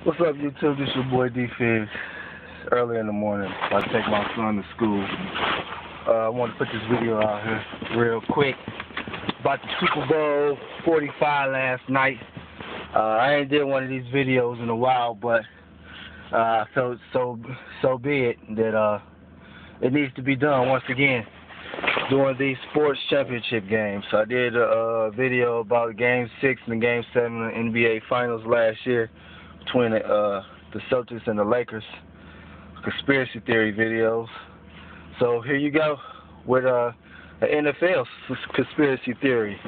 What's up, YouTube? This your boy D-Fizz. Early in the morning, I take my son to school. I want to put this video out here real quick about the Super Bowl 45 last night. I ain't did one of these videos in a while, but so be it that it needs to be done once again during these sports championship games. So I did a video about Game 6 and Game 7 of the NBA Finals last year between the Celtics and the Lakers. Conspiracy theory videos. So here you go with the NFL conspiracy theory.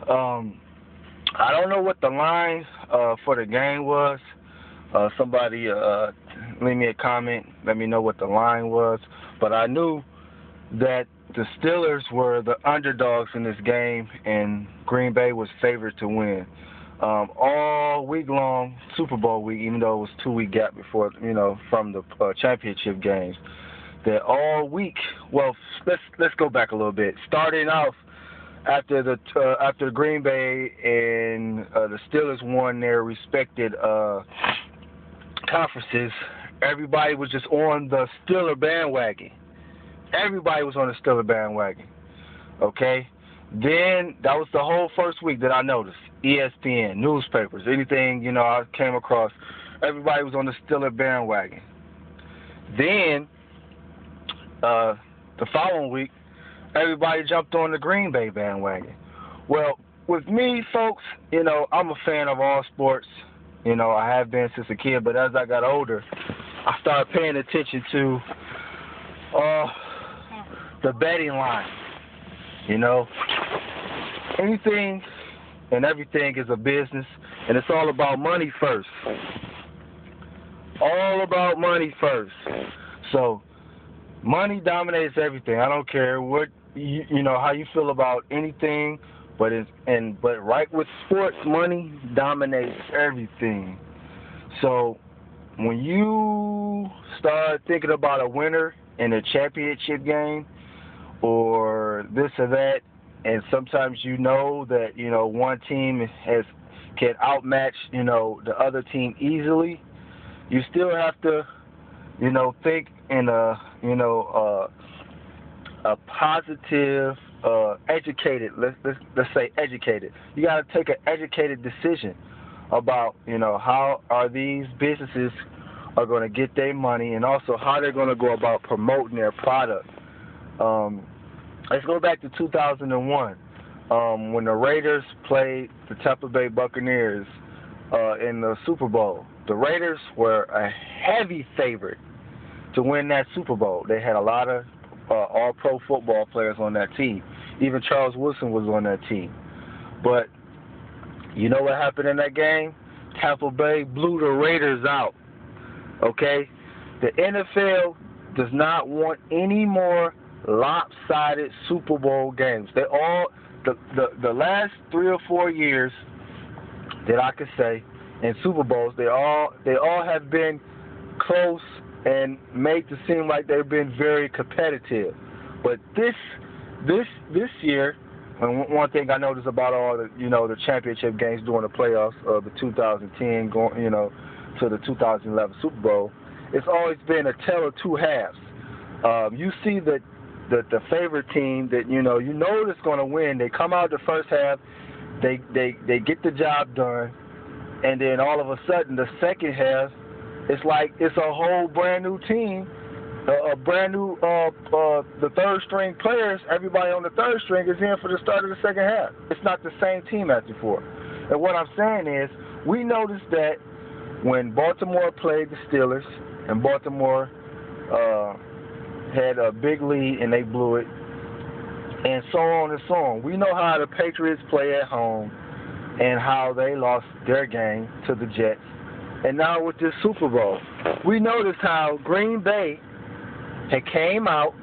I don't know what the line for the game was. Somebody leave me a comment, let me know what the line was. But I knew that the Steelers were the underdogs in this game, and Green Bay was favored to win. All week long, Super Bowl week, even though it was 2-week gap before, from the championship games, that all week. Well, let's go back a little bit. Starting off after the Green Bay and the Steelers won their respected conferences, everybody was just on the Steeler bandwagon. Everybody was on the Steeler bandwagon. Okay. Then that was the whole first week that I noticed. ESPN, newspapers, anything, I came across, everybody was on the Steeler bandwagon. Then the following week, everybody jumped on the Green Bay bandwagon. Well, with me, folks, I'm a fan of all sports. I have been since a kid, but as I got older, I started paying attention to the betting line. Anything and everything is a business, and it's all about money first. All about money first. So money dominates everything. I don't care what how you feel about anything, but right with sports, money dominates everything. So when you start thinking about a winner in a championship game or this or that, and sometimes that one team can outmatch the other team easily, you still have to think in a positive, educated. Let's say educated. You got to take an educated decision about how are these businesses are going to get their money, and also how they're going to go about promoting their product. Let's go back to 2001 when the Raiders played the Tampa Bay Buccaneers in the Super Bowl. The Raiders were a heavy favorite to win that Super Bowl. They had a lot of all-pro football players on that team. Even Charles Woodson was on that team. But you know what happened in that game? Tampa Bay blew the Raiders out. Okay? The NFL does not want any more lopsided Super Bowl games. They all the last 3 or 4 years that I could say in Super Bowls, they all have been close and made to seem like they've been very competitive. But this year, and one thing I noticed about all the the championship games during the playoffs of the 2010 going to the 2011 Super Bowl, it's always been a tale of two halves. You see that the favorite team that that's going to win, they come out the first half, they get the job done, and then all of a sudden the second half, it's like it's a whole brand new team, a brand new the third string players. Everybody on the third string is in for the start of the second half. It's not the same team as before. And what I'm saying is, we noticed that when Baltimore played the Steelers, and Baltimore had a big lead and they blew it, and so on and so on. We know how the Patriots play at home and how they lost their game to the Jets. And now with this Super Bowl, we noticed how Green Bay had came out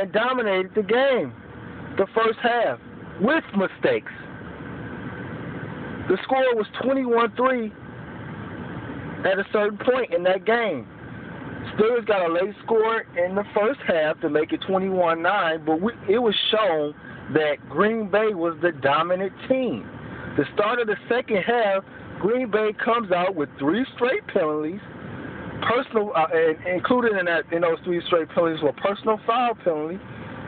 and dominated the game the first half with mistakes. The score was 21-3 at a certain point in that game. Steelers got a late score in the first half to make it 21-9, but it was shown that Green Bay was the dominant team. The start of the second half, Green Bay comes out with 3 straight penalties, personal, and included in those 3 straight penalties were personal foul penalties.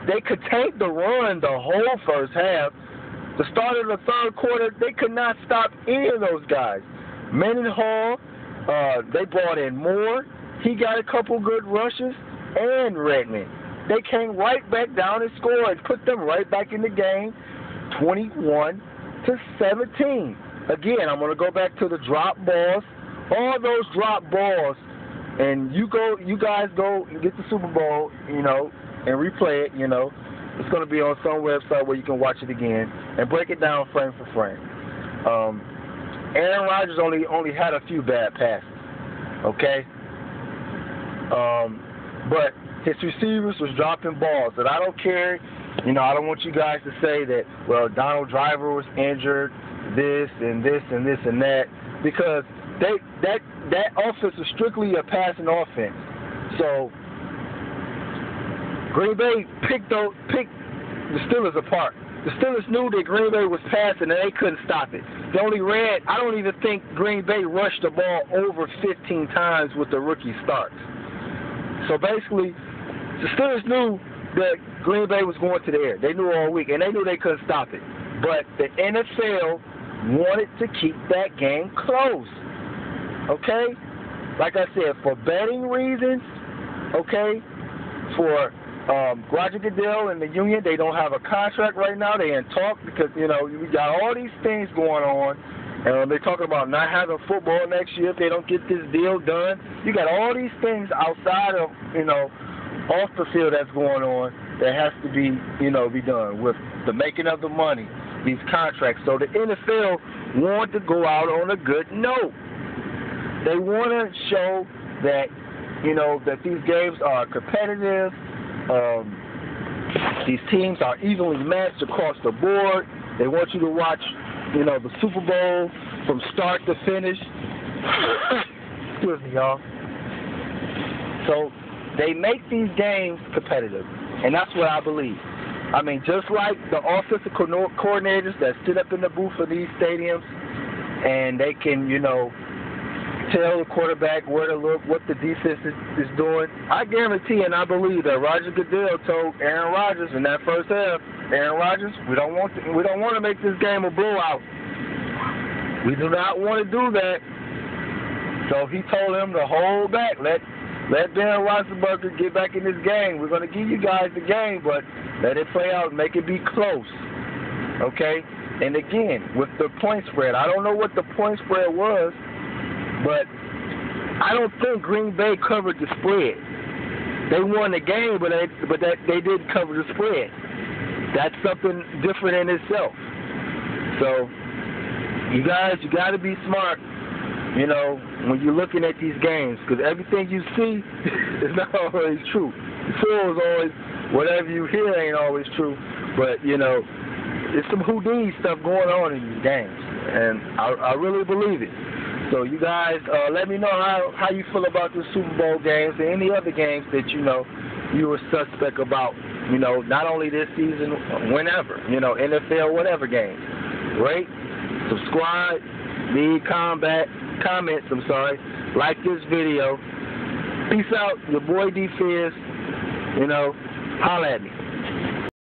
They contained the run the whole first half. The start of the third quarter, they could not stop any of those guys. Mendenhall, they brought in Moore. He got a couple good rushes, and Redmond. They came right back down and scored and put them right back in the game, 21-17. Again, I'm going to go back to the drop balls. All those drop balls, and you guys go and get the Super Bowl, and replay it, It's going to be on some website where you can watch it again and break it down frame for frame. Aaron Rodgers only had a few bad passes, okay? But his receivers was dropping balls, and I don't care. I don't want you guys to say that, well, Donald Driver was injured, this and this and this and that, because that offense is strictly a passing offense. So Green Bay picked the Steelers apart. The Steelers knew that Green Bay was passing and they couldn't stop it. They only ran, I don't even think Green Bay rushed the ball over 15 times with the rookie starts. So basically, the Steelers knew that Green Bay was going to the air. They knew all week, and they knew they couldn't stop it. But the NFL wanted to keep that game close. Okay? Like I said, for betting reasons, okay, for Roger Goodell and the union, they don't have a contract right now. They in talk because, we got all these things going on. And they're talking about not having football next year if they don't get this deal done. You got all these things outside of, off the field that's going on that has to be, be done with the making of the money, these contracts. So the NFL want to go out on a good note. They want to show that, that these games are competitive. These teams are evenly matched across the board. They want you to watch, the Super Bowl from start to finish. Excuse me, y'all. So they make these games competitive, and that's what I believe. I mean, just like the offensive coordinators that sit up in the booth for these stadiums, and they can, tell the quarterback where to look, what the defense is doing. I guarantee and I believe that Roger Goodell told Aaron Rodgers in that first half, Aaron Rodgers, we don't want to make this game a blowout. We do not want to do that. So he told him to hold back. Let Ben Roethlisberger get back in this game. We're going to give you guys the game, but let it play out and make it be close. Okay? And again, with the point spread, I don't know what the point spread was, but I don't think Green Bay covered the spread. They won the game, but they didn't cover the spread. That's something different in itself. So, you guys, you got to be smart, when you're looking at these games, because everything you see is not always true. The feel is always, whatever you hear ain't always true, but, there's some Houdini stuff going on in these games, and I really believe it. So you guys, let me know how you feel about the Super Bowl games and any other games that you were suspect about. Not only this season, whenever. NFL, whatever games. Rate, subscribe, leave comments. Like this video. Peace out. Your boy D Fizz. Holla at me.